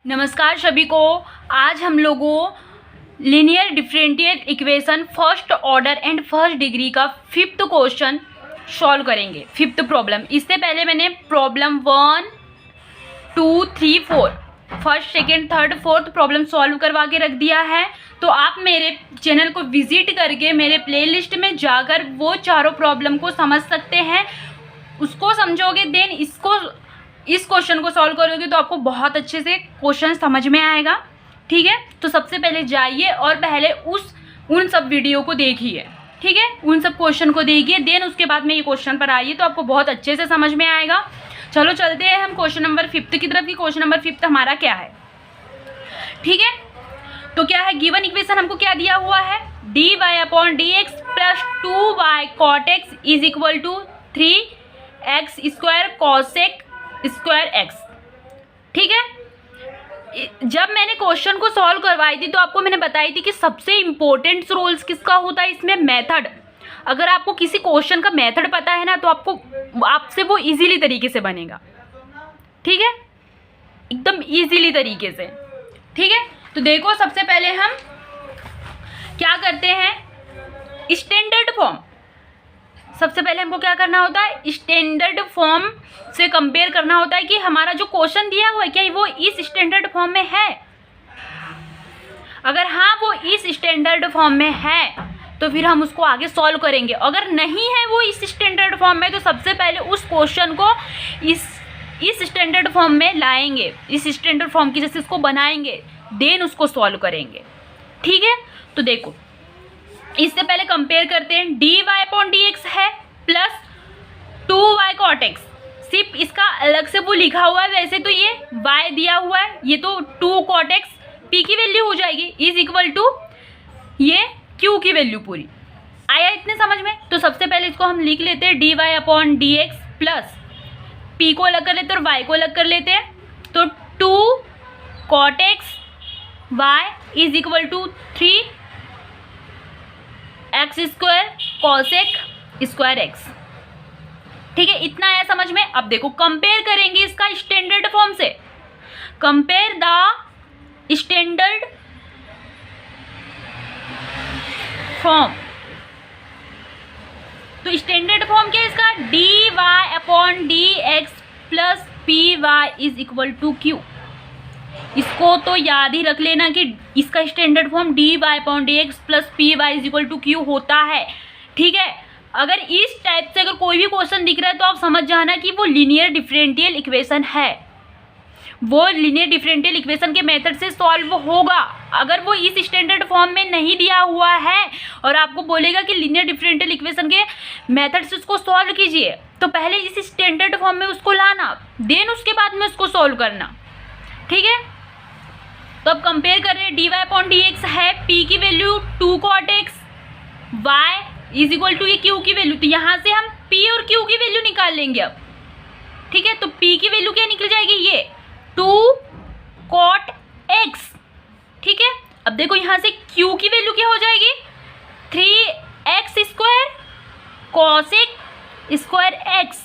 नमस्कार सभी को। आज हम लोगों linear differential equation first order and first degree का फिफ्थ क्वेश्चन सॉल्व करेंगे, फिफ्थ प्रॉब्लम। इससे पहले मैंने problem 1, 2, 3, 4 first, second, third, fourth problem solve करवा के रख दिया है। तो आप मेरे चैनल को विजिट करके मेरे प्लेलिस्ट में जाकर वो चारों प्रॉब्लम को समझ सकते हैं, उसको समझोगे, देन इस क्वेश्चन को सॉल्व करोगे तो आपको बहुत अच्छे से क्वेश्चन समझ में आएगा। ठीक है, तो सबसे पहले जाइए और पहले उन सब वीडियो को देखिए। ठीक है, उन सब क्वेश्चन को देखिए, देन उसके बाद में ये क्वेश्चन पर आइए तो आपको बहुत अच्छे से समझ में आएगा। चलो चलते हैं हम क्वेश्चन नंबर 5 की तरफ। क्वेश्चन नंबर 5 हमारा क्या है? ठीक है, तो क्या है, गिवन इक्वेशन हमको क्या दिया हुआ है, dy/dx plus 2y cot x is equal to 3x² cosec square X. ठीक है, जब मैंने क्वेश्चन को सॉल्व करवाई थी तो आपको मैंने बताई थी कि सबसे इंपॉर्टेंट रोल्स किसका होता है इसमें, मेथड। अगर आपको किसी क्वेश्चन का मेथड पता है ना तो आपसे वो इजीली तरीके से बनेगा। ठीक है, एकदम इजीली तरीके से। ठीक है, तो देखो सबसे पहले हम क्या करते हैं, स्टैंडर्ड फॉर्म। सबसे पहले हमको क्या करना होता है, स्टैंडर्ड फॉर्म से कंपेयर करना होता है कि हमारा जो क्वेश्चन दिया हुआ है क्या वो इस स्टैंडर्ड फॉर्म में है। अगर हाँ वो इस स्टैंडर्ड फॉर्म में है तो फिर हम उसको आगे सॉल्व करेंगे। अगर नहीं है वो इस स्टैंडर्ड फॉर्म में तो सबसे पहले उस क्वेश्चन को इस स्टैंडर्ड फॉर्म में लाएंगे, इस स्टैंडर्ड फॉर्म की जैसे इसको बनाएंगे, देन उसको सॉल्व करेंगे। ठीक है, तो देखो इससे पहले कंपेयर करते हैं, dy/dx है प्लस 2y cot x। सिर्फ इसका अलग से वो लिखा हुआ है, वैसे तो ये y दिया हुआ है, ये तो 2 cot x p की वैल्यू हो जाएगी, इज इक्वल टू ये q की वैल्यू पूरी। आया इतने समझ में? तो सबसे पहले इसको हम लिख लेते हैं, dy/dx प्लस p को अलग कर लेते हैं और y को अलग कर लेते हैं, तो 2 cot x y is equal to 3x² cosec square X. ठीक है, इतना आया समझ में। अब देखो कंपेयर करेंगे इसका स्टैंडर्ड फॉर्म से, कंपेयर द स्टैंडर्ड फॉर्म। तो स्टैंडर्ड फॉर्म क्या है इसका, dy/dx plus py is equal to q। इसको तो याद ही रख लेना कि इसका standard form dy/dx plus py is equal to q होता है। ठीक है, अगर इस टाइप से अगर कोई भी क्वेश्चन दिख रहा है तो आप समझ जाना कि वो लीनियर डिफरेंशियल इक्वेशन है, वो लीनियर डिफरेंशियल इक्वेशन के मेथड से सॉल्व होगा। अगर वो इस स्टैंडर्ड फॉर्म में नहीं दिया हुआ है और आपको बोलेगा कि लीनियर डिफरेंशियल इक्वेशन के मेथड से उसको सॉल्व कीजिए, तो पहले इस स्टैंडर्ड फॉर्म में उसको लाना, देन उसके बाद में उसको सॉल्व करना। ठीक है, तो अब कंपेयर कर रहे हैं, dy/dx है p की value 2 cot x, y is equal to ये q की वैल्यू, तो यहाँ से हम p और q की वैल्यू निकाल लेंगे अब। ठीक है, तो p की वैल्यू क्या निकल जाएगी, ये 2 cot x। ठीक है, अब देखो यहाँ से q की वैल्यू क्या हो जाएगी, 3x² cosec square x।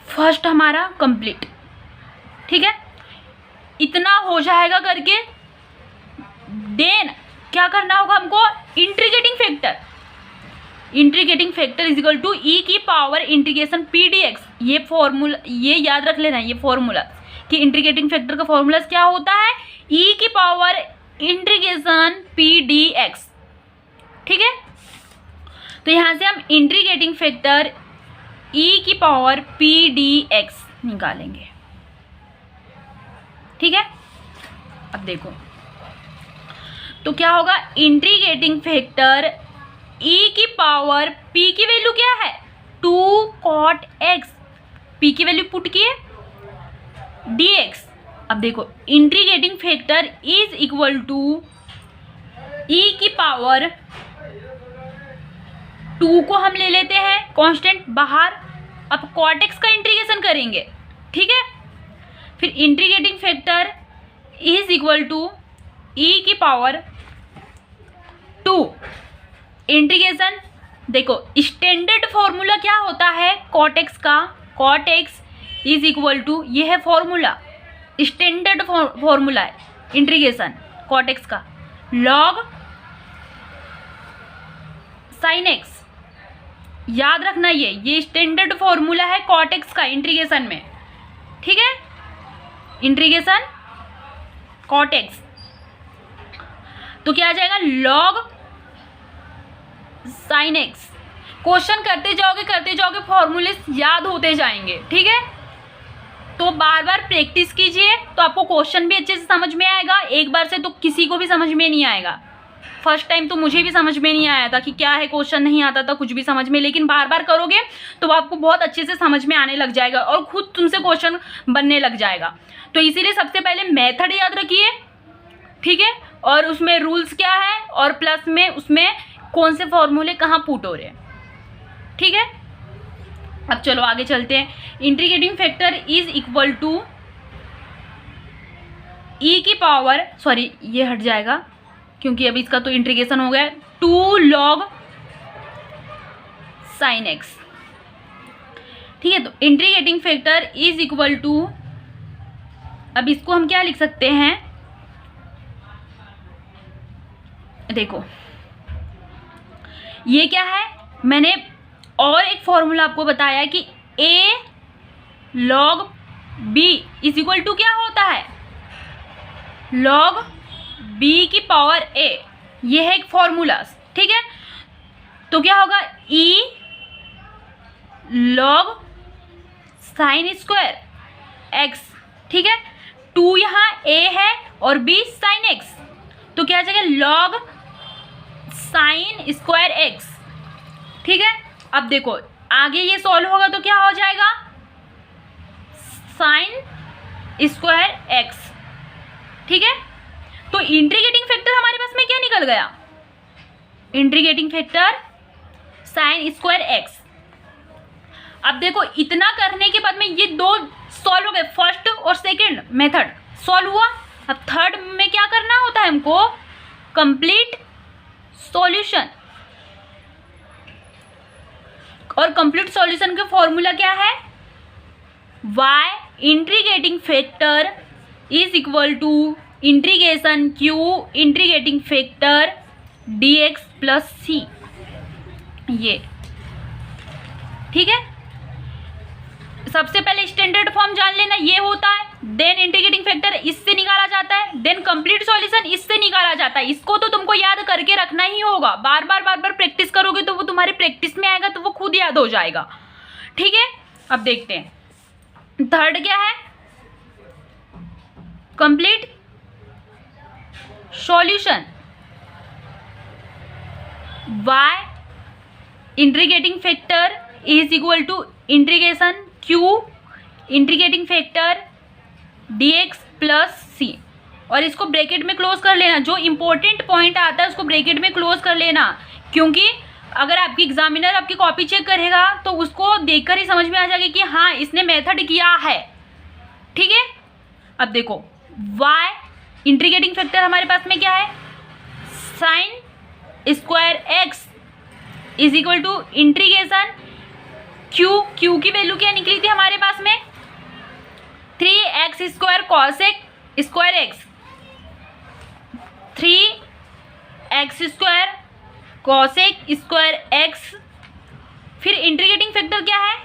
First हमारा कंप्लीट। ठीक है, इतना हो जाएगा करके, देन क्या करना होगा हमको, integrating factor is equal to e की पावर इंटीग्रेशन p dx। ये फॉर्मूला ये याद रख लेना, ये फॉर्मूला कि इंटीग्रेटिंग फैक्टर का फॉर्मूला क्या होता है, e की पावर इंटीग्रेशन p dx। ठीक है, तो यहाँ से हम इंटीग्रेटिंग फैक्टर e की पावर p dx निकालेंगे। ठीक है, अब देखो तो क्या होगा, इंटीग्रेटिंग फैक्टर e की पावर p की वैल्यू क्या है, 2 cot x, p की वैल्यू पुट किए dx। अब देखो integrating factor is equal to e की पावर 2 को हम ले लेते हैं कांस्टेंट बाहर, अब cot x का इंटीग्रेशन करेंगे। ठीक है, फिर integrating factor is equal to e की पावर 2 इंटीग्रेशन। देखो स्टैंडर्ड फॉर्मूला क्या होता है cot x का, cot x is equal to, ये है फॉर्मूला, स्टैंडर्ड फॉर्मूला है इंटीग्रेशन कॉट एक्स का, लॉग साइन एक्स, याद रखना ये स्टैंडर्ड फॉर्मूला है कॉट एक्स का इंटीग्रेशन में, ठीक है, इंटीग्रेशन कॉट एक्स। तो क्या आ जाएगा, लॉग साइन एक्स। क्वेश्चन करते जाओगे फॉर्मूले याद होते जाएंगे, ठीक है। तो बार बार प्रैक्टिस कीजिए तो आपको क्वेश्चन भी अच्छे से समझ में आएगा। एक बार से तो किसी को भी समझ में नहीं आएगा। फर्स्ट टाइम तो मुझे भी समझ में नहीं आया था कि क्या है, क्वेश्चन नहीं आता था कुछ भी समझ में, लेकिन बार बार करोगे तो आपको बहुत अच्छे से समझ में आने लग जाएगा और खुद तुमसे क्वेश्चन बनने लग जाएगा। तो इसीलिए सबसे पहले मेथड याद रखिए, ठीक है, और उसमें रूल्स क्या है और प्लस में उसमें कौन से फॉर्मूले कहाँ पुट हो रहे हैं, ठीक है। अब चलो आगे चलते हैं। Integrating factor is equal to E की पावर, सॉरी ये हट जाएगा क्योंकि अभी इसका तो इंटीग्रेशन हो गया, 2 log साइन एक्स, ठीक है। तो integrating factor is equal to, अब इसको हम क्या लिख सकते हैं, देखो ये क्या है, मैंने और एक फॉर्मूला आपको बताया कि a log b is equal to क्या होता है, log b की पावर a, ये है एक फॉर्मूला, ठीक है। तो क्या होगा, e log sign square x, ठीक है। 2 यहाँ a है और b साइन x, तो क्या आ जाएगा log साइन स्क्वायर x, ठीक है। अब देखो आगे ये सॉल्व होगा तो क्या हो जाएगा, साइन स्क्वायर x, ठीक है। तो इंटीग्रेटिंग फैक्टर हमारे पास में क्या निकल गया, integrating factor sign square x। अब देखो इतना करने के बाद में ये 2 सॉल्व हो गए, फर्स्ट और सेकंड मेथड सॉल्व हुआ। अब थर्ड में क्या करना होता है हमको, कंप्लीट सॉल्यूशन, और कंप्लीट सॉल्यूशन का फॉर्मूला क्या है, y integrating factor is equal to integration q integrating factor dx plus c, ये ठीक है। सबसे पहले स्टैंडर्ड फॉर्म जान लेना, ये होता है, देन इंटीग्रेटिंग फैक्टर इससे निकाला जाता है, देन कंप्लीट सॉल्यूशन इससे निकाला जाता है। इसको तो तुमको याद करके रखना ही होगा, बार बार प्रैक्टिस करोगे तो वो तुम्हारे प्रैक्टिस में आएगा तो वो खुद याद हो जाएगा, ठीक है। अब देखते हैं थर्ड क्या है, complete solution, y integrating factor is equal to integration q integrating factor dx plus c, और इसको ब्रैकेट में क्लोज कर लेना। जो इंपॉर्टेंट पॉइंट आता है उसको ब्रैकेट में क्लोज कर लेना, क्योंकि अगर आपकी एग्जामिनर आपकी कॉपी चेक करेगा तो उसको देखकर ही समझ में आ जाएगा कि हाँ इसने मेथड किया है, ठीक है। अब देखो y इंटीग्रेटिंग फैक्टर हमारे पास में क्या है, sine square x is equal to integration q की वैल्यू क्या निकली थी हमारे पास में, 3x square cosec square x, 3x square cosec square x, फिर इंटीग्रेटिंग फैक्टर क्या है,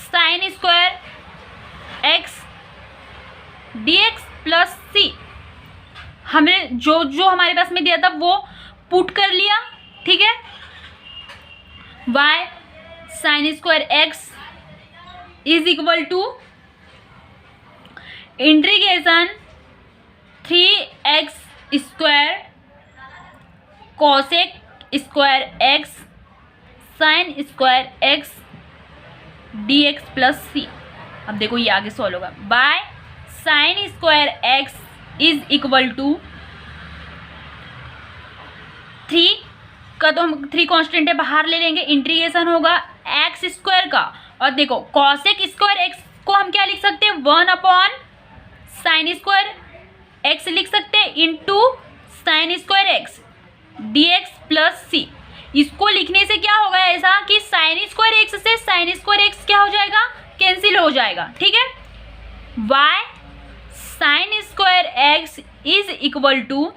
sine square x dx plus c। हमने जो हमारे पास में दिया था वो पुट कर लिया, ठीक है। y sine square x is equal to integration 3x square cosec square x sine square x dx plus c। अब देखो ये आगे सॉल्व होगा, by sine square x is equal to 3 का, तो हम 3 कांस्टेंट है बाहर ले लेंगे, इंटीग्रेशन होगा एक्स स्क्वायर का, और देखो कॉसेक स्क्वायर एक्स को हम क्या लिख सकते हैं, 1 अपॉन साइन स्क्वायर एक्स लिख सकते हैं into sine square x dx plus c। इसको लिखने से क्या होगा ऐसा कि साइन स्क्वायर एक्स से साइन स्क्वायर एक्स क्या हो जाएगा, कैंसिल हो जाएगा, ठीक है। y sine square x is equal to,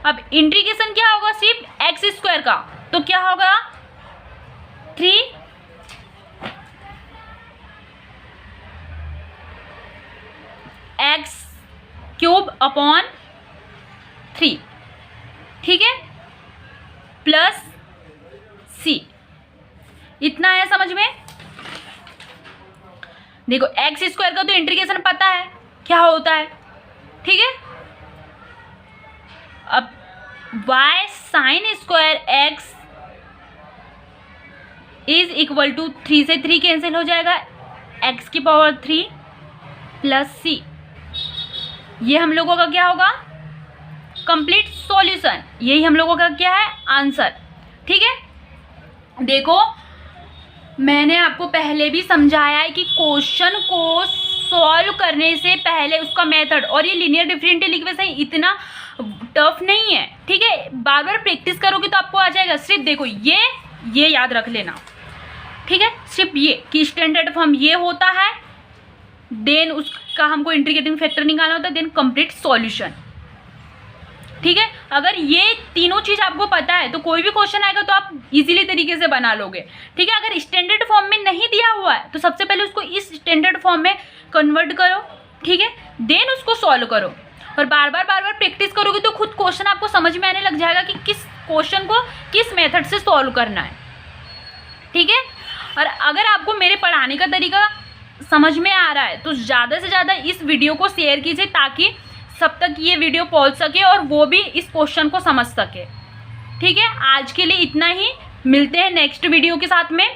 अब इंटीग्रेशन क्या होगा सिर्फ एक्स स्क्वायर का, तो क्या होगा 3 एक्स क्यूब अपॉन 3, ठीक है, प्लस सी। इतना है समझ में। देखो एक्स स्क्वायर का तो इंटीग्रेशन पता है क्या होता है, ठीक है। अब y sine square x is equal to 3 से 3 कैंसिल हो जाएगा, x की पावर 3 प्लस सी। ये हम लोगों का क्या होगा, कंप्लीट सॉल्यूशन। यही हम लोगों का क्या है, आंसर, ठीक है। देखो मैंने आपको पहले भी समझाया है कि क्वेश्चन को सॉल्व करने से पहले उसका मेथड, और ये लीनियर डिफरेंशियल इक्वेशन इतना टफ नहीं है, ठीक है। बार बार प्रैक्टिस करोगे तो आपको आ जाएगा। सिर्फ देखो ये याद रख लेना, ठीक है। सिर्फ ये कि स्टैंडर्ड फॉर्म ये होता है, देन उसका हमको इंटीग्रेटिंग फैक्टर निकालना होता है, देन कंप्लीट सॉल्यूशन, ठीक है। अगर ये तीनों चीज आपको पता है तो कोई भी क्वेश्चन आएगा तो आप इजीली तरीके से बना लोगे, ठीक है। अगर स्टैंडर्ड फॉर्म में नहीं दिया हुआ है तो सबसे पहले उसको इस स्टैंडर्ड फॉर्म में कन्वर्ट करो, ठीक है, देन उसको सॉल्व करो। और बार बार प्रैक्टिस करोगे तो खुद क्वेश्चन आपको समझ में आने लग जाएगा कि किस क्वेश्चन को किस मेथड से सॉल्व करना है, ठीक है। और अगर आपको मेरे पढ़ाने का तरीका समझ में आ रहा है तो ज़्यादा से ज़्यादा इस वीडियो को शेयर कीजिए ताकि सब तक ये वीडियो पहुंच सके और वो भी इस क्वेश्चन को समझ सके, ठीक है। आज के लिए इतना ही, मिलते हैं नेक्स्ट वीडियो के साथ में।